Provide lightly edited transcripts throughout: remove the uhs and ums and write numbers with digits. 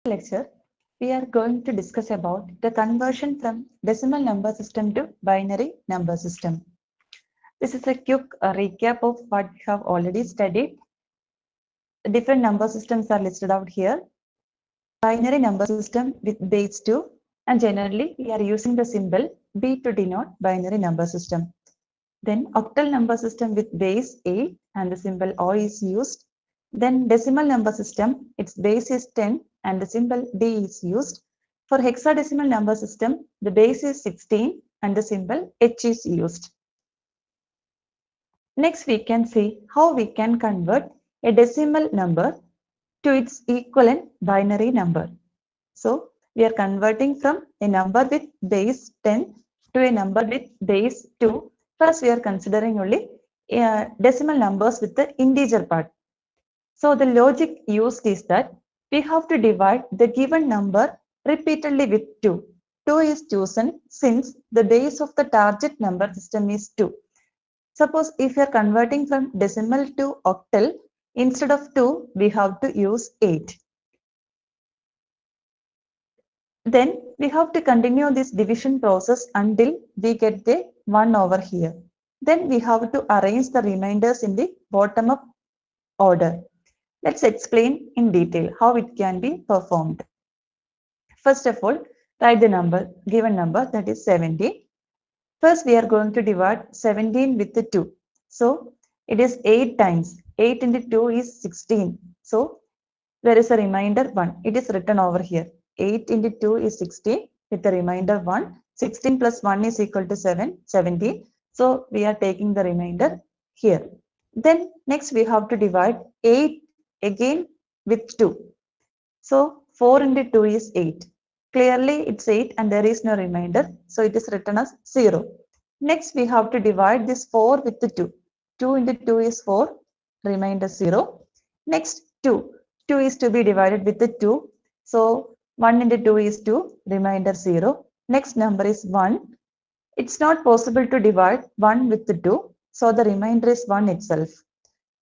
Lecture, we are going to discuss about the conversion from decimal number system to binary number system. This is a quick recap of what we have already studied. The different number systems are listed out here. Binary number system with base 2, and generally we are using the symbol B to denote binary number system. Then octal number system with base 8 and the symbol O is used. Then decimal number system, its base is 10 and the symbol D is used. For hexadecimal number system, the base is 16 and the symbol H is used. Next, we can see how we can convert a decimal number to its equivalent binary number. So, we are converting from a number with base 10 to a number with base 2. First, we are considering only decimal numbers with the integer part. So the logic used is that we have to divide the given number repeatedly with 2. 2 is chosen since the base of the target number system is 2. Suppose if you are converting from decimal to octal, instead of 2, we have to use 8. Then we have to continue this division process until we get the 1 over here. Then we have to arrange the remainders in the bottom up order. Let's explain in detail how it can be performed. First of all, write the number, given number, that is 17. First, we are going to divide 17 with the 2. So, it is 8 times. 8 into 2 is 16. So, there is a remainder 1. It is written over here. 8 into 2 is 16 with the remainder 1. 16 plus 1 is equal to 7, 17. So, we are taking the remainder here. Then, next we have to divide 8 again with 2. So, 4 into 2 is 8. Clearly, it's 8 and there is no remainder. So, it is written as 0. Next, we have to divide this 4 with the 2. 2 into 2 is 4. Remainder 0. Next, 2. 2 is to be divided with the 2. So, 1 into 2 is 2. Remainder 0. Next number is 1. It's not possible to divide 1 with the 2. So, the remainder is 1 itself.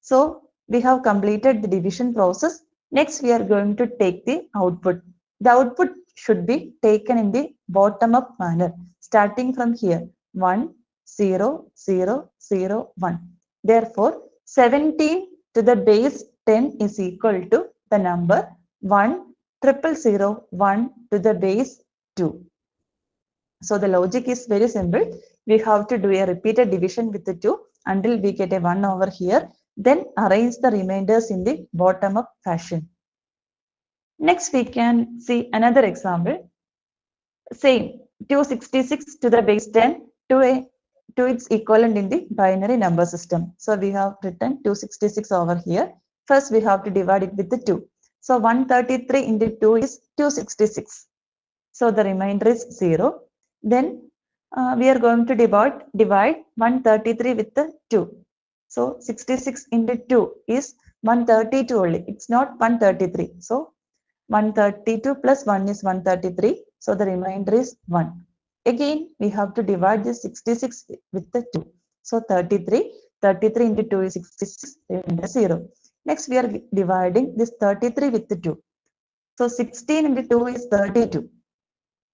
So, we have completed the division process. Next, we are going to take the output. The output should be taken in the bottom up manner, starting from here 1, 0, 0, 0, 1. Therefore, 17 to the base 10 is equal to the number 1, 000, 1 to the base 2. So, the logic is very simple. We have to do a repeated division with the 2 until we get a 1 over here. Then arrange the remainders in the bottom up fashion. Next, we can see another example. Same 266 to the base 10 to its equivalent in the binary number system. So we have written 266 over here. First, we have to divide it with the 2. So 133 into 2 is 266. So the remainder is 0. Then we are going to divide 133 with the 2. So 66 into 2 is 132 only. It's not 133. So 132 plus 1 is 133. So the remainder is 1. Again, we have to divide this 66 with the 2. So 33. 33 into 2 is 66. Remainder 0. Next, we are dividing this 33 with the 2. So 16 into 2 is 32.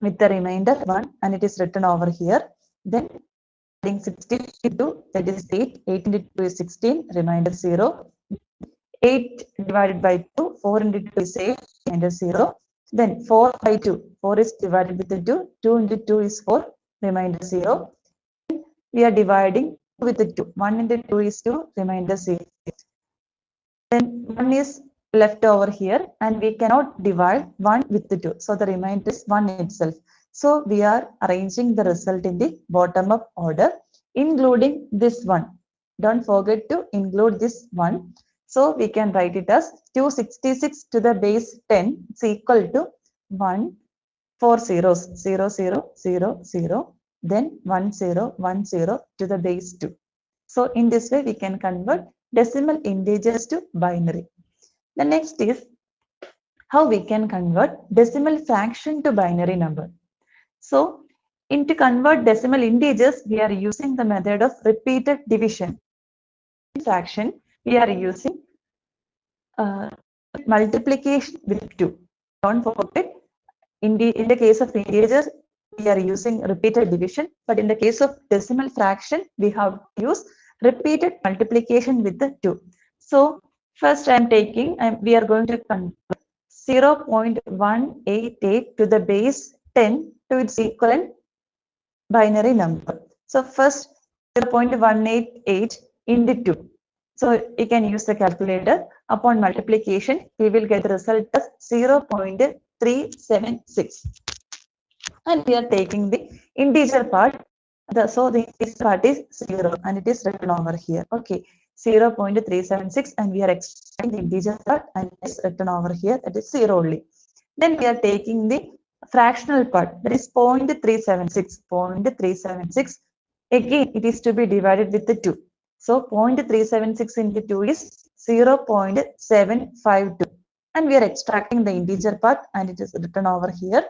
With the remainder 1, and it is written over here. Then adding 16 into, that is 8. 8 into 2 is 16. Remainder 0. 8 divided by 2. 4 into 2 is 8. Remainder 0. Then 4 by 2. 4 is divided with the 2. 2 into 2 is 4. Remainder 0. We are dividing with the 2. 1 into 2 is 2. Remainder 0. Then 1 is left over here and we cannot divide 1 with the 2. So the remainder is 1 itself. So we are arranging the result in the bottom up order, including this one. Don't forget to include this one. So we can write it as 266 to the base 10 is equal to 1, 4 zeros, 0, 0, 0, 0, then 1, 0, 1, 0 to the base 2. So in this way we can convert decimal integers to binary. The next is how we can convert decimal fraction to binary number. So, to convert decimal integers, we are using the method of repeated division. In fraction, we are using multiplication with 2. don't forget, in the case of integers, we are using repeated division, but in the case of decimal fraction, we have to use repeated multiplication with the 2. So first we are going to convert 0.188 to the base 10 to its equivalent binary number. So first 0.188 into 2. So you can use the calculator. Upon multiplication, we will get the result as 0.376. And we are taking the integer part. So the integer part is 0 and it is written over here. Okay, 0.376, and we are extracting the integer part and it is written over here. That is 0 only. Then we are taking the fractional part, that is 0.376. 0.376. Again, it is to be divided with the 2. So 0.376 into 2 is 0.752. And we are extracting the integer part and it is written over here.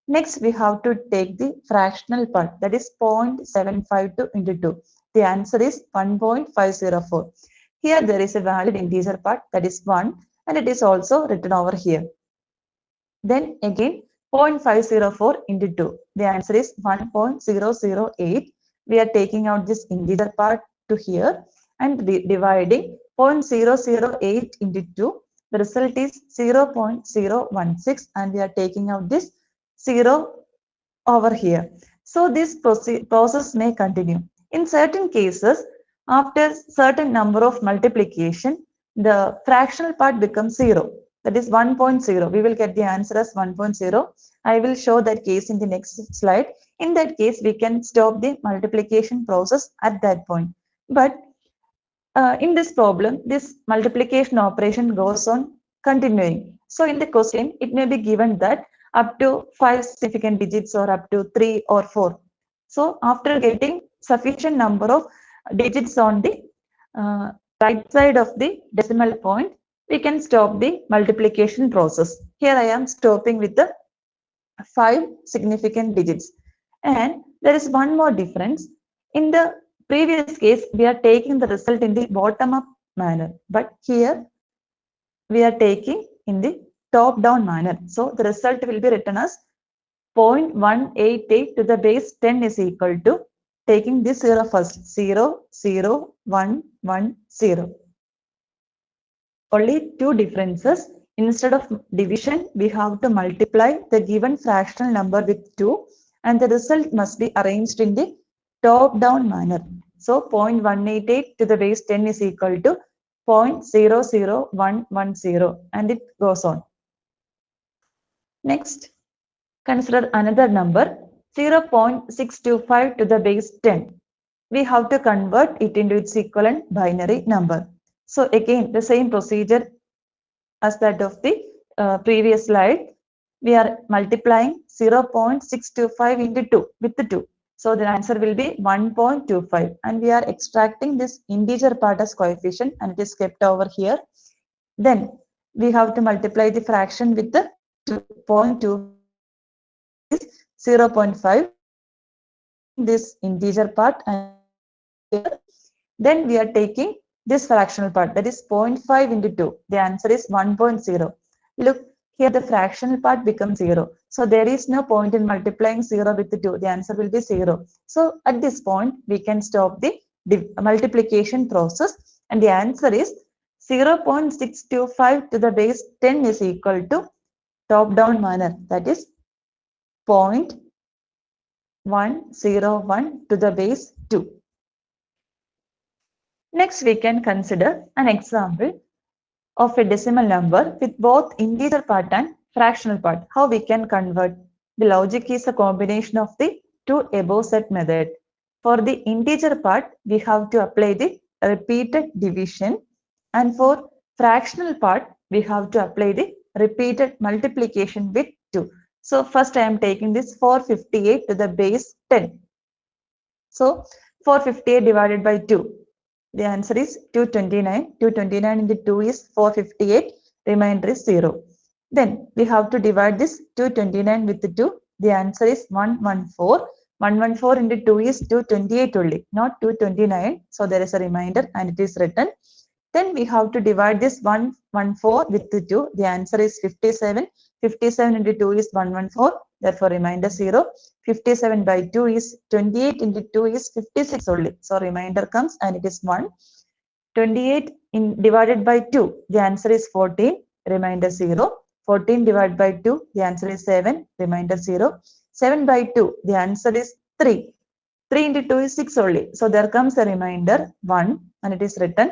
Next, we have to take the fractional part, that is 0.752 into 2. The answer is 1.504. Here there is a valid integer part, that is 1, and it is also written over here. Then again 0.504 into 2. The answer is 1.008. We are taking out this integer part to here and dividing 0.008 into 2. The result is 0.016, and we are taking out this 0 over here. So this process may continue. In certain cases, after certain number of multiplication, the fractional part becomes 0. That is 1.0. We will get the answer as 1.0. I will show that case in the next slide. In that case, we can stop the multiplication process at that point. But in this problem, this multiplication operation goes on continuing. So in the question, it may be given that up to 5 significant digits or up to 3 or 4. So after getting sufficient number of digits on the right side of the decimal point, we can stop the multiplication process. Here I am stopping with the 5 significant digits. And there is one more difference. In the previous case, we are taking the result in the bottom up manner, but here we are taking in the top down manner. So the result will be written as 0.188 to the base 10 is equal to, taking this 0 first, 0, 0, 1, 1, 0. Only two differences. Instead of division, we have to multiply the given fractional number with 2, and the result must be arranged in the top down manner. So 0.188 to the base 10 is equal to 0.00110, and it goes on. Next, consider another number, 0.625 to the base 10. We have to convert it into its equivalent binary number. So again, the same procedure as that of the previous slide. We are multiplying 0.625 into 2 with the 2. So the answer will be 1.25, and we are extracting this integer part as coefficient, and it is kept over here. Then we have to multiply the fraction with the 2.2 is 0.5. This integer part, and here, then we are taking this fractional part, that is 0.5 into 2. The answer is 1.0. Look, here the fractional part becomes 0. So there is no point in multiplying 0 with the 2. The answer will be 0. So at this point, we can stop the multiplication process, and the answer is 0.625 to the base 10 is equal to top down manner, that is 0.101 to the base 2. Next, we can consider an example of a decimal number with both integer part and fractional part. How we can convert? The logic is a combination of the two above set method. For the integer part, we have to apply the repeated division, and for fractional part, we have to apply the repeated multiplication with 2. So first I am taking this 458 to the base 10. So 458 divided by 2. The answer is 229. 229 into 2 is 458. Remainder is 0. Then we have to divide this 229 with the 2. The answer is 114. 114 into 2 is 228 only, not 229. So there is a remainder, and it is written. Then we have to divide this 114 with the 2. The answer is 57. 57 into 2 is 114, therefore remainder 0. 57 by 2 is 28 into 2 is 56 only. So remainder comes and it is 1. 28 divided by 2, the answer is 14, remainder 0. 14 divided by 2, the answer is 7, remainder 0. 7 by 2, the answer is 3. 3 into 2 is 6 only. So there comes a remainder 1 and it is written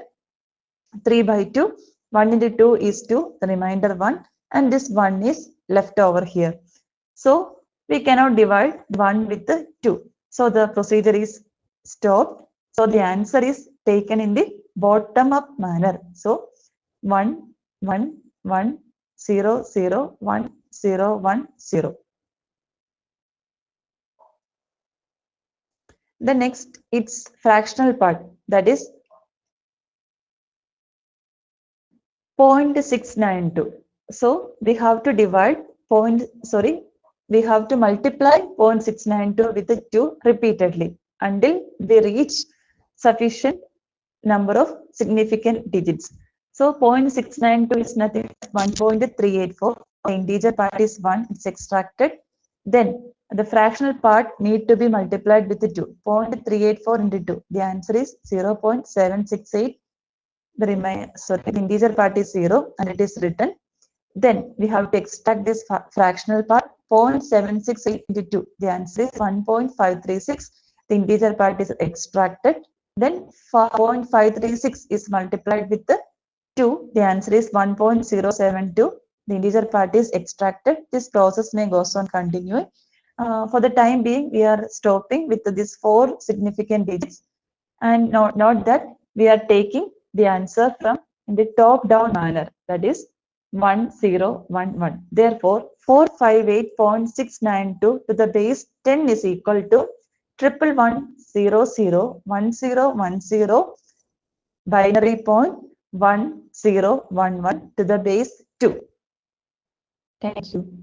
3 by 2. 1 into 2 is 2, the remainder 1 and this 1 is left over here. So we cannot divide 1 with the 2. So the procedure is stopped. So the answer is taken in the bottom up manner. So 1, 1, 1, 0, 0, 1, 0, 1, 0. The next, it's fractional part, that is 0.692. So we have to divide we have to multiply 0.692 with the 2 repeatedly until we reach sufficient number of significant digits. So 0.692 is nothing but 1.384. The integer part is 1, it's extracted. Then the fractional part need to be multiplied with the 2. 0.384 into 2. The answer is 0.768. The integer part is 0 and it is written. Then we have to extract this fractional part. 0.768 into 2. The answer is 1.536. The integer part is extracted. Then 0.536 is multiplied with the 2. The answer is 1.072. The integer part is extracted. This process may goes on continuing. For the time being, we are stopping with this 4 significant digits, and not that we are taking the answer from in the top down manner, that is 1011. Therefore, 458.692 to the base 10 is equal to 11101010 binary point 1011 to the base 2. Thank you.